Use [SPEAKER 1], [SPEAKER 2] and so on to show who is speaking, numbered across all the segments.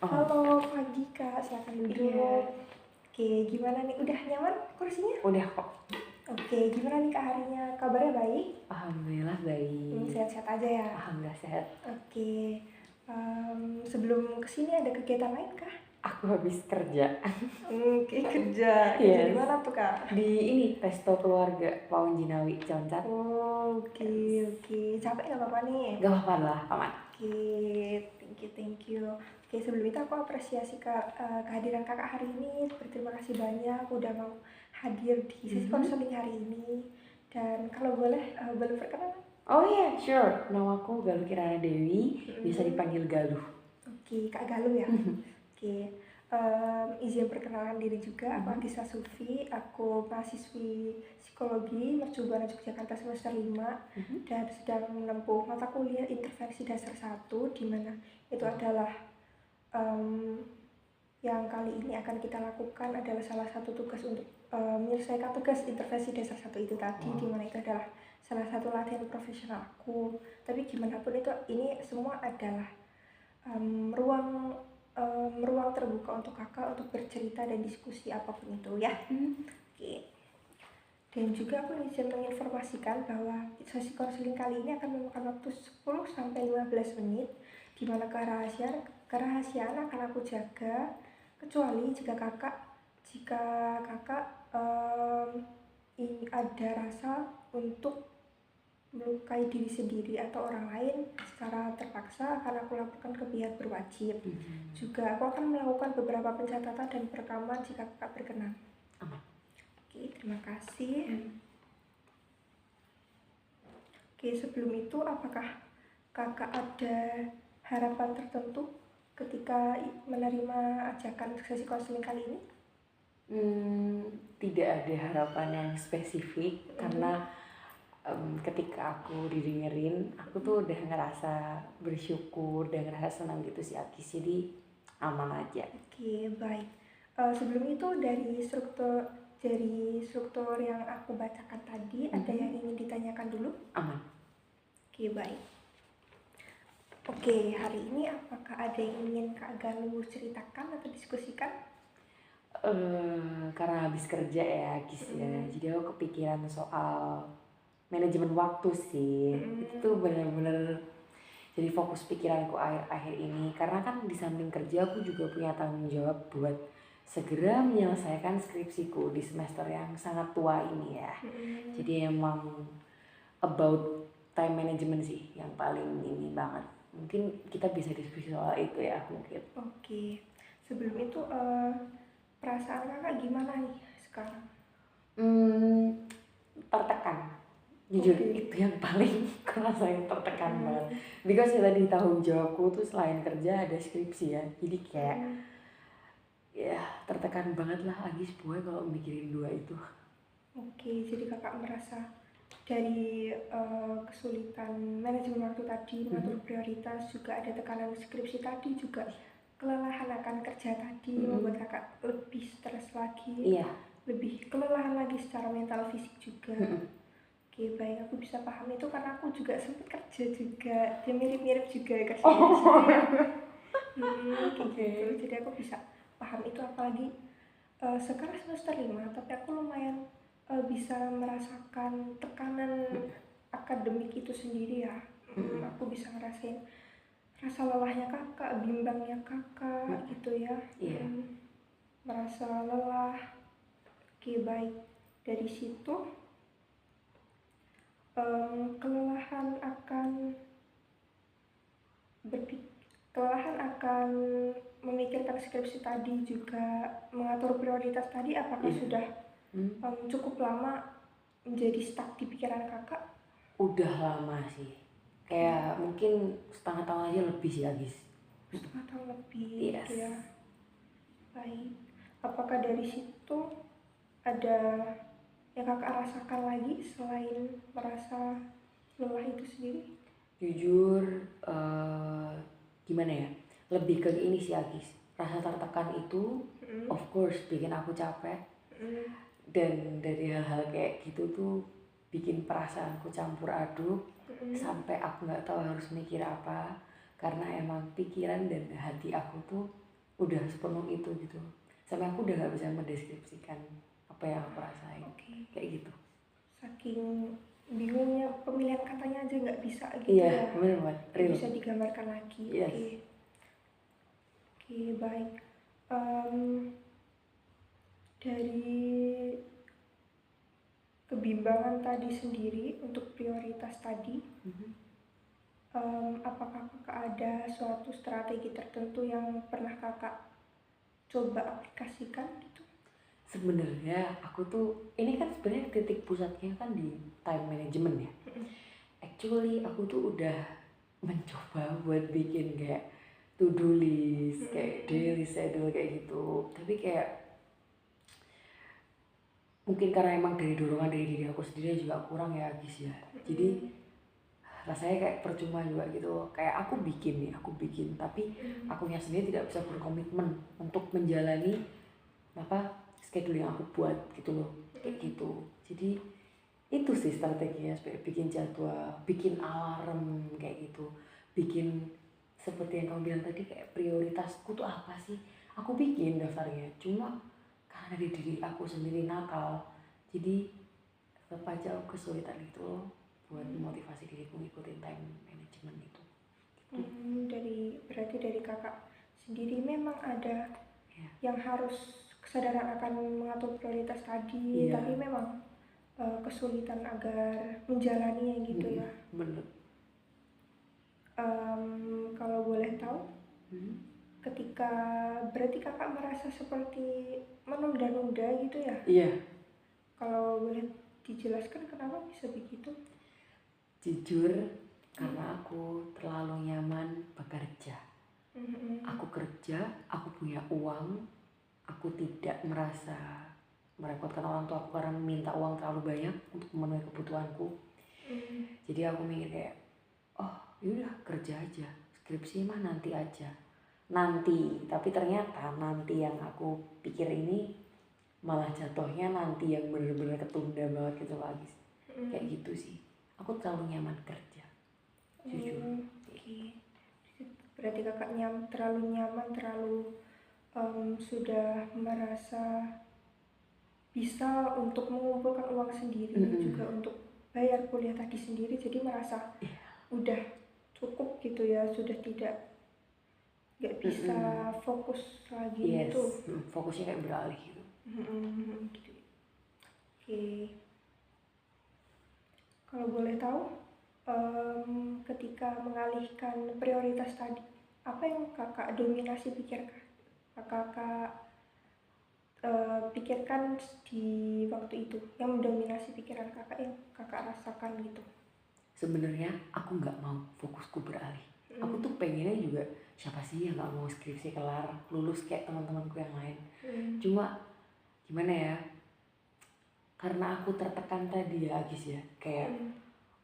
[SPEAKER 1] Oh,
[SPEAKER 2] Halo, pagi Kak, silakan duduk.
[SPEAKER 1] iya.
[SPEAKER 2] Oke, gimana nih? Udah nyaman kursinya?
[SPEAKER 1] Udah kok.
[SPEAKER 2] Oke, gimana nih Kak harinya? Kabarnya baik?
[SPEAKER 1] Alhamdulillah baik.
[SPEAKER 2] Sehat-sehat aja ya?
[SPEAKER 1] Alhamdulillah sehat.
[SPEAKER 2] Oke, sebelum kesini ada kegiatan lain kah?
[SPEAKER 1] Aku habis kerja.
[SPEAKER 2] Oke, kerja di
[SPEAKER 1] Yes.
[SPEAKER 2] mana tuh Kak?
[SPEAKER 1] Di ini resto keluarga Pawon Jinawi Cilacap.
[SPEAKER 2] Oke, capek nggak apa-apa nih?
[SPEAKER 1] Gak apa-apa lah, aman.
[SPEAKER 2] Oke, thank you. Oke, sebelum itu aku apresiasi kehadiran kakak hari ini. Berterima kasih banyak udah mau hadir di sesi konseling hari ini. Dan kalau boleh perkenalan.
[SPEAKER 1] Oh iya, sure. Namaku Galuh Kirana Dewi, bisa dipanggil Galuh.
[SPEAKER 2] Oke, Kak Galuh ya. Oke, izin perkenalan diri juga. Aku Agisa Sufi. Aku mahasiswi psikologi Mercubuana Yogyakarta semester 5 dan sedang menempuh mata kuliah intervensi dasar 1, di mana itu adalah yang kali ini akan kita lakukan adalah salah satu tugas untuk menyelesaikan tugas intervensi dasar 1 itu tadi, di mana itu adalah salah satu latihan profesional aku. Tapi gimana pun itu, ini semua adalah ruang terbuka untuk kakak untuk bercerita dan diskusi apapun itu ya. Oke. Dan juga aku izin menginformasikan bahwa sesi konseling kali ini akan memakan waktu 10-15 menit, di mana kerahasiaan akan aku jaga, kecuali jika kakak ada rasa untuk melukai diri sendiri atau orang lain secara terpaksa, akan aku laporkan ke pihak berwajib. Juga aku akan melakukan beberapa pencatatan dan perekaman jika kakak berkenan. Oke, terima kasih. Oke, sebelum itu apakah kakak ada harapan tertentu ketika menerima ajakan sesi konseling kali ini?
[SPEAKER 1] Tidak ada harapan yang spesifik karena ketika aku didengerin, aku tuh udah ngerasa bersyukur, udah ngerasa senang gitu sih Akis, jadi aman aja.
[SPEAKER 2] Oke, baik. Sebelum itu dari struktur yang aku bacakan tadi, ada yang ingin ditanyakan dulu?
[SPEAKER 1] Aman.
[SPEAKER 2] Oke, baik. Oke, hari ini apakah ada yang ingin Kak Galuh ceritakan atau diskusikan?
[SPEAKER 1] Karena habis kerja ya Akis ya, jadi aku kepikiran soal manajemen waktu sih. Itu tuh bener-bener jadi fokus pikiranku akhir-akhir ini, karena kan di samping kerja aku juga punya tanggung jawab buat segera menyelesaikan skripsiku di semester yang sangat tua ini ya. Jadi emang about time management sih yang paling ini banget. Mungkin kita bisa diskusi soal itu ya mungkin.
[SPEAKER 2] Oke, sebelum itu perasaan kakak gimana nih sekarang?
[SPEAKER 1] Tertekan. Jujur itu yang paling kerasain tertekan banget. Because tadi tanggung jawabku tuh selain kerja ada skripsi ya. Jadi kayak ya tertekan banget lah Agis boy kalau mikirin dua itu.
[SPEAKER 2] Oke, jadi kakak merasa dari kesulitan manajemen waktu tadi, mengatur prioritas, juga ada tekanan skripsi tadi, juga kelelahan akan kerja tadi membuat kakak lebih stres lagi, lebih kelelahan lagi secara mental fisik juga. Oke, baik, aku bisa paham itu karena aku juga sempat kerja juga, dia mirip-mirip juga kerja di situ ya. Gitu. Jadi aku bisa paham itu, apalagi sekarang semester 5, tapi aku lumayan bisa merasakan tekanan akademik itu sendiri ya. Aku bisa ngerasain rasa lelahnya kakak, bimbangnya kakak gitu ya. Merasa lelah. Oke, baik, dari situ kelelahan akan memikirkan skripsi tadi, juga mengatur prioritas tadi, apakah sudah cukup lama menjadi stuck di pikiran kakak?
[SPEAKER 1] Udah lama sih, kayak mungkin setengah tahun aja lebih sih Agis.
[SPEAKER 2] Setengah tahun lebih. Gitu ya. Baik, apakah dari situ ada yang kakak rasakan lagi selain merasa lelah itu sendiri?
[SPEAKER 1] Jujur gimana ya, lebih ke ini sih Agis, rasa tertekan itu of course bikin aku capek. Dan dari hal-hal kayak gitu tuh bikin perasaanku campur aduk, sampai aku nggak tahu harus mikir apa, karena emang pikiran dan hati aku tuh udah sepenuh itu gitu, sampai aku udah nggak bisa mendeskripsikan apa yang aku rasain. Kayak gitu.
[SPEAKER 2] Saking bingungnya pemilihan katanya aja nggak bisa gitu
[SPEAKER 1] Iya,
[SPEAKER 2] ya,
[SPEAKER 1] bener banget,
[SPEAKER 2] nggak
[SPEAKER 1] real.
[SPEAKER 2] bisa digambarkan lagi.
[SPEAKER 1] Yes.
[SPEAKER 2] Oke, baik. Dari kebimbangan tadi sendiri untuk prioritas tadi, apakah kakak ada suatu strategi tertentu yang pernah kakak coba aplikasikan gitu?
[SPEAKER 1] Sebenarnya aku tuh, ini kan sebenarnya titik pusatnya kan di time management ya. Actually aku tuh udah mencoba buat bikin kayak to-do list, kayak daily schedule kayak gitu, tapi kayak mungkin karena emang dari dorongan dari diri aku sendiri juga kurang ya Gis ya. Jadi rasanya kayak percuma juga gitu, kayak aku bikin tapi akunya sendiri tidak bisa berkomitmen untuk menjalani apa schedule yang aku buat gitu loh, kayak gitu. Jadi itu sih strateginya, bikin jadwal, bikin alarm kayak gitu, bikin seperti yang kamu bilang tadi, kayak prioritasku tuh apa sih, aku bikin daftarnya, cuma karena dari diri aku sendiri nakal, jadi tetap aja aku kesulitan itu loh buat memotivasi diriku ngikutin time management itu.
[SPEAKER 2] Berarti dari kakak sendiri memang ada yang harus kesadaran akan mengatur prioritas tadi, tapi memang kesulitan agar menjalaninya gitu ya.
[SPEAKER 1] Bener.
[SPEAKER 2] Kalau boleh tahu, ketika berarti kakak merasa seperti menunda-nunda gitu ya?
[SPEAKER 1] Iya.
[SPEAKER 2] Kalau boleh dijelaskan kenapa bisa begitu?
[SPEAKER 1] Jujur, karena aku terlalu nyaman bekerja. Aku kerja, aku punya uang, aku tidak merasa merepotkan orang tua aku karena meminta uang terlalu banyak untuk memenuhi kebutuhanku. Jadi aku mikir kayak, oh yaudah kerja aja, skripsi mah nanti aja. Nanti, tapi ternyata nanti yang aku pikir ini malah jatuhnya nanti yang bener-bener ketunda banget gitu lagi. Kayak gitu sih. Aku terlalu nyaman kerja, jujur.
[SPEAKER 2] Berarti kakak terlalu nyaman, sudah merasa bisa untuk mengumpulkan uang sendiri, juga untuk bayar kuliah tadi sendiri, jadi merasa udah cukup gitu ya, sudah nggak bisa fokus lagi. Itu
[SPEAKER 1] fokusnya kayak beralih gitu.
[SPEAKER 2] Kalau boleh tahu, ketika mengalihkan prioritas tadi, apa yang kakak dominasi pikirkan di waktu itu, yang mendominasi pikiran kakak, yang kakak rasakan gitu?
[SPEAKER 1] Sebenarnya aku nggak mau fokusku beralih. Aku tuh pengennya juga, siapa sih yang nggak mau skripsi kelar, lulus kayak teman-temanku yang lain. Cuma gimana ya, karena aku tertekan tadi ya Agis ya, kayak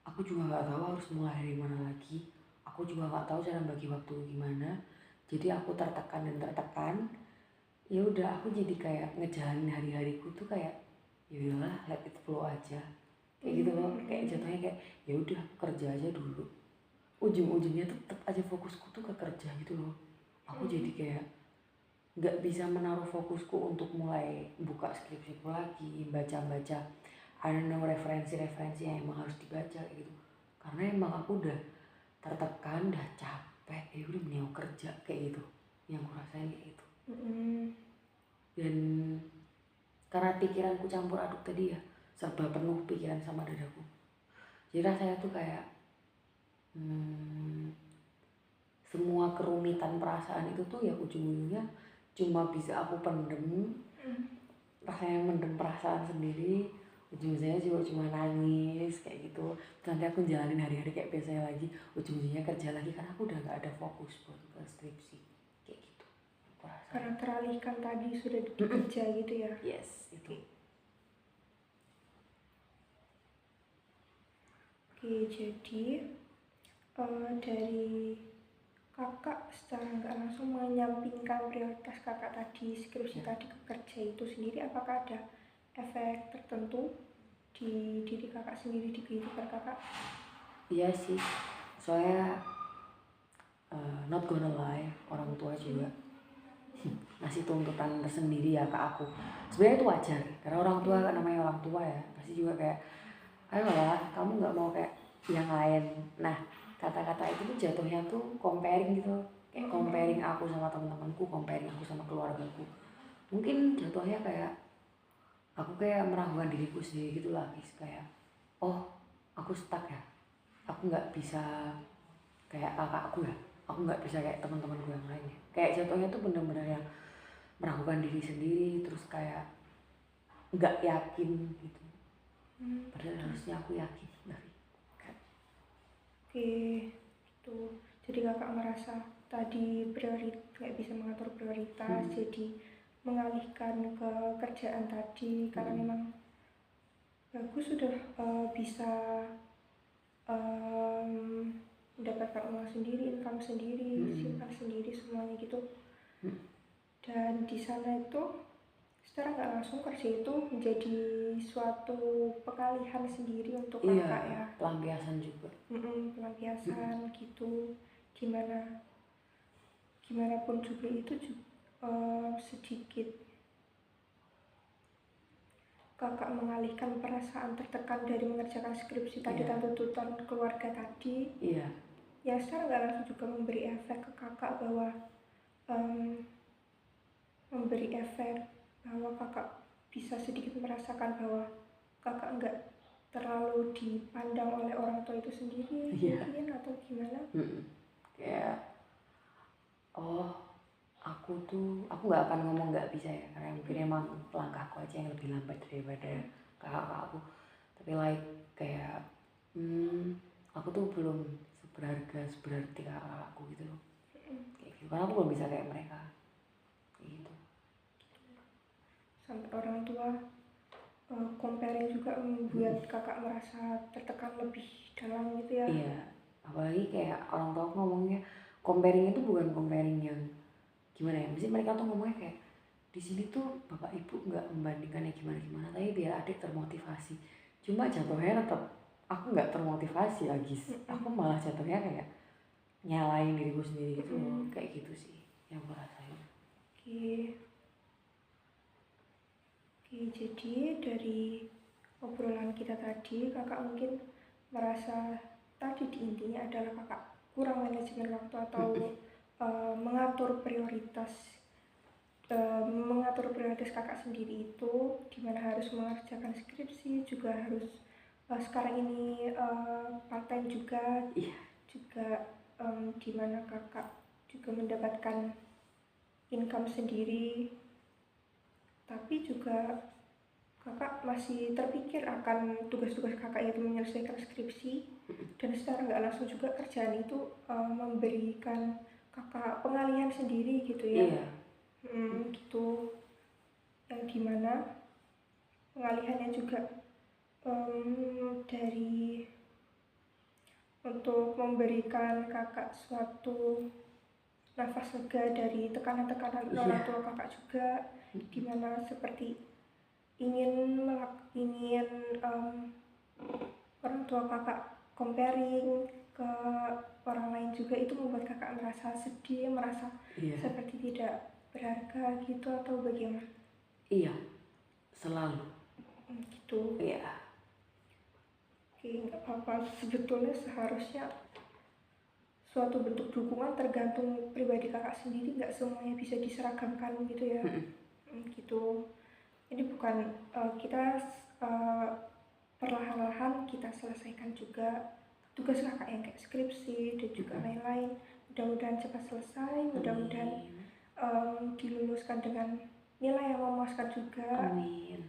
[SPEAKER 1] aku juga nggak tahu harus mulai dari mana lagi. Aku juga nggak tahu cara bagi waktu gimana. Jadi aku tertekan. Ya udah, aku jadi kayak ngejalanin hari-hariku tuh kayak ya udahlah, let it flow aja. Kayak gitu loh, kayak jatuhnya kayak ya udah kerja aja dulu. Ujung-ujungnya tuh tetap aja fokusku tuh ke kerja gitu loh. Aku jadi kayak nggak bisa menaruh fokusku untuk mulai buka skripsiku lagi, baca-baca referensi-referensi yang emang harus dibaca gitu. Karena emang aku udah tertekan, udah capek, ya udah mending kerja kayak gitu. Yang aku rasain kayak gitu. Dan karena pikiranku campur aduk tadi ya, serba penuh pikiran sama dadaku, jadi rasanya tuh kayak semua kerumitan perasaan itu tuh ya ujung-ujungnya cuma bisa aku pendem. Rasanya mendem perasaan sendiri, ujung-ujungnya juga cuma nangis kayak gitu. Nanti aku jalanin hari-hari kayak biasanya lagi, ujung-ujungnya kerja lagi karena aku udah nggak ada fokus buat ke skripsi kayak gitu.
[SPEAKER 2] Karena teralihkan tadi sudah bekerja gitu ya?
[SPEAKER 1] Yes, itu.
[SPEAKER 2] Oke, jadi dari kakak secara nggak langsung menyampingkan prioritas kakak tadi, skripsi tadi, ke kerja itu sendiri, apakah ada efek tertentu di diri kakak sendiri, di kehidupan kakak?
[SPEAKER 1] Iya sih, soalnya not gonna lie, orang tua juga ngasih tuntutan tersendiri ya ke aku. Sebenarnya itu wajar karena orang tua kan, namanya orang tua ya, pasti juga kayak ayolah kamu nggak mau kayak yang lain. Nah, kata-kata itu tuh jatuhnya tuh comparing gitu, kayak comparing aku sama teman-temanku, comparing aku sama keluargaku. Mungkin jatuhnya kayak aku kayak meragukan diriku sendiri gitu lah guys, kayak oh aku stuck ya, aku nggak bisa kayak kakakku ya, aku nggak bisa kayak teman-temanku yang lainnya. Kayak jatuhnya tuh bener-bener yang meragukan diri sendiri, terus kayak nggak yakin gitu. Padahal harusnya aku yakin.
[SPEAKER 2] Oke, itu. Jadi kakak merasa tadi nggak bisa mengatur prioritas, jadi mengalihkan ke kerjaan tadi karena memang bagus sudah bisa mendapatkan uang sendiri, income sendiri, simpan sendiri semuanya gitu. Dan di sana itu secara nggak langsung kerja itu menjadi suatu pengalihan sendiri untuk kakak ya.
[SPEAKER 1] Pelampiasan juga.
[SPEAKER 2] Pelampiasan gitu. Gimana pun juga itu sedikit kakak mengalihkan perasaan tertekan dari mengerjakan skripsi tadi dan tuntutan keluarga tadi. Ya secara nggak langsung juga memberi efek ke kakak bahwa kakak bisa sedikit merasakan bahwa kakak nggak terlalu dipandang oleh orang tua itu sendiri mungkin atau gimana.
[SPEAKER 1] Kayak oh aku nggak akan ngomong nggak bisa ya, karena mungkin emang langkahku aja yang lebih lambat daripada kakak aku. Tapi like kayak aku tuh belum seberarti kakak aku gitu loh. Kayak gitu, karena aku belum bisa kayak mereka gitu.
[SPEAKER 2] Sampai orang tua comparing juga membuat kakak merasa tertekan lebih dalam gitu ya.
[SPEAKER 1] Iya, apalagi kayak orang tua ngomongnya comparing itu bukan comparing yang gimana ya, mesti mereka tuh ngomongnya kayak di sini tuh bapak ibu nggak membandingkannya gimana tapi biar adik termotivasi. Cuma jatuhnya tetap aku nggak termotivasi lagi. Aku malah jatuhnya kayak nyalain diriku sendiri gitu loh. Kayak gitu sih yang aku rasain.
[SPEAKER 2] Oke, jadi dari obrolan kita tadi kakak mungkin merasa tadi di intinya adalah kakak kurang manajemen waktu atau mengatur prioritas kakak sendiri itu, dimana harus mengerjakan skripsi, juga harus sekarang ini part time juga, juga dimana kakak juga mendapatkan income sendiri, tapi juga kakak masih terpikir akan tugas-tugas kakak yaitu menyelesaikan skripsi, dan secara nggak langsung juga kerjaan itu memberikan kakak pengalihan sendiri gitu ya. Gitu, yang dimana pengalihannya juga dari untuk memberikan kakak suatu nafas lega dari tekanan-tekanan orang tua kakak juga, dimana seperti ingin orang tua kakak comparing ke orang lain juga, itu membuat kakak merasa sedih, merasa seperti tidak berharga gitu atau bagaimana?
[SPEAKER 1] Iya, selalu
[SPEAKER 2] gitu. Oke, nggak apa-apa, sebetulnya seharusnya suatu bentuk dukungan tergantung pribadi kakak sendiri, nggak semuanya bisa diseragamkan gitu ya. Gitu, ini bukan kita perlahan-lahan kita selesaikan juga tugas kakak yang kayak skripsi dan juga lain-lain. Mudah-mudahan cepat selesai, mudah-mudahan diluluskan dengan nilai yang memuaskan juga.
[SPEAKER 1] Amin.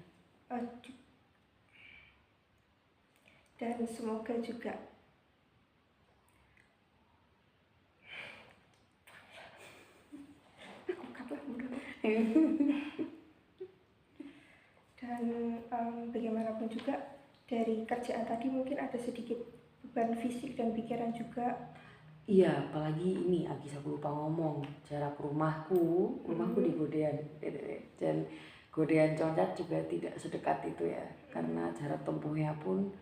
[SPEAKER 2] Dan semoga juga dan bagaimanapun juga dari kerjaan tadi mungkin ada sedikit beban fisik dan pikiran juga.
[SPEAKER 1] Iya, apalagi ini Agis aku lupa ngomong, jarak rumahku di Godean, dan Godean Concat juga tidak sedekat itu ya, karena jarak tempuhnya pun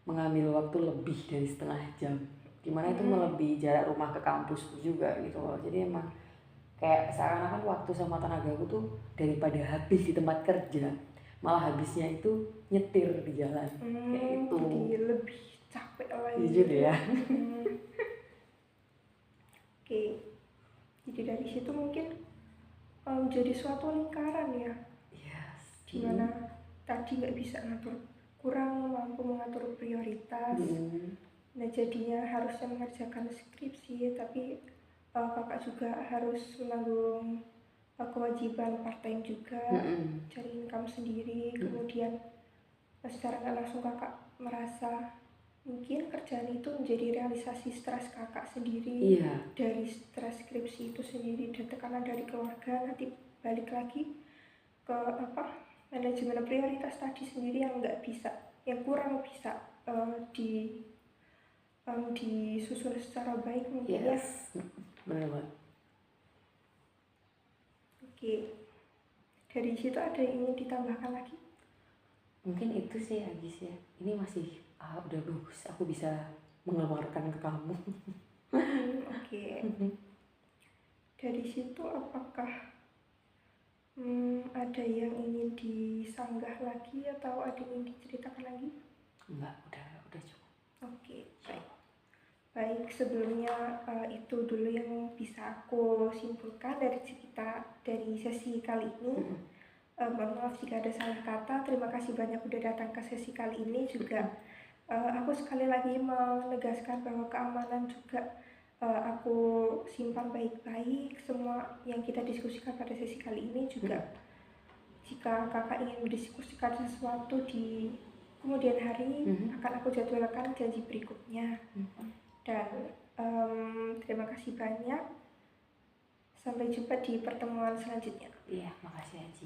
[SPEAKER 1] mengambil waktu lebih dari setengah jam, dimana itu melebihi jarak rumah ke kampus juga gitu loh. Jadi emang kayak seakan-akan waktu sama tenagaku tuh daripada habis di tempat kerja, malah habisnya itu nyetir di jalan. Kayak itu.
[SPEAKER 2] Jadi lebih capek lagi.
[SPEAKER 1] Jujur ya.
[SPEAKER 2] Oke. Jadi dari situ mungkin jadi suatu lingkaran ya.
[SPEAKER 1] Yes.
[SPEAKER 2] Dimana tadi nggak bisa ngatur, kurang mampu mengatur prioritas. Nah jadinya harusnya mengerjakan skripsi, tapi kakak juga harus menanggung kewajiban part time juga, cari income sendiri. Kemudian secara nggak langsung kakak merasa mungkin kerjaan itu menjadi realisasi stres kakak sendiri. Dari stres skripsi itu sendiri dan tekanan dari keluarga, nanti balik lagi ke manajemen prioritas tadi sendiri yang nggak bisa, yang kurang bisa disusun secara baik mungkin.
[SPEAKER 1] Yes. Ya. Benar banget.
[SPEAKER 2] Oke. Dari situ ada yang ingin ditambahkan lagi?
[SPEAKER 1] Mungkin itu sih Agis ya. Ini masih udah bagus. Aku bisa mengeluarkan ke kamu.
[SPEAKER 2] Oke. Dari situ apakah ada yang ingin disanggah lagi atau ada yang ingin diceritakan lagi?
[SPEAKER 1] Enggak, udah cukup.
[SPEAKER 2] Oke, baik. Baik, sebelumnya itu dulu yang bisa aku simpulkan dari cerita dari sesi kali ini. Mohon maaf jika ada salah kata. Terima kasih banyak udah datang ke sesi kali ini juga. Aku sekali lagi menegaskan bahwa keamanan juga aku simpan baik-baik. Semua yang kita diskusikan pada sesi kali ini juga. Jika kakak ingin mendiskusikan sesuatu di kemudian hari, akan aku jadwalkan janji berikutnya. Dan terima kasih banyak. Sampai jumpa di pertemuan selanjutnya.
[SPEAKER 1] Iya, makasih Aji.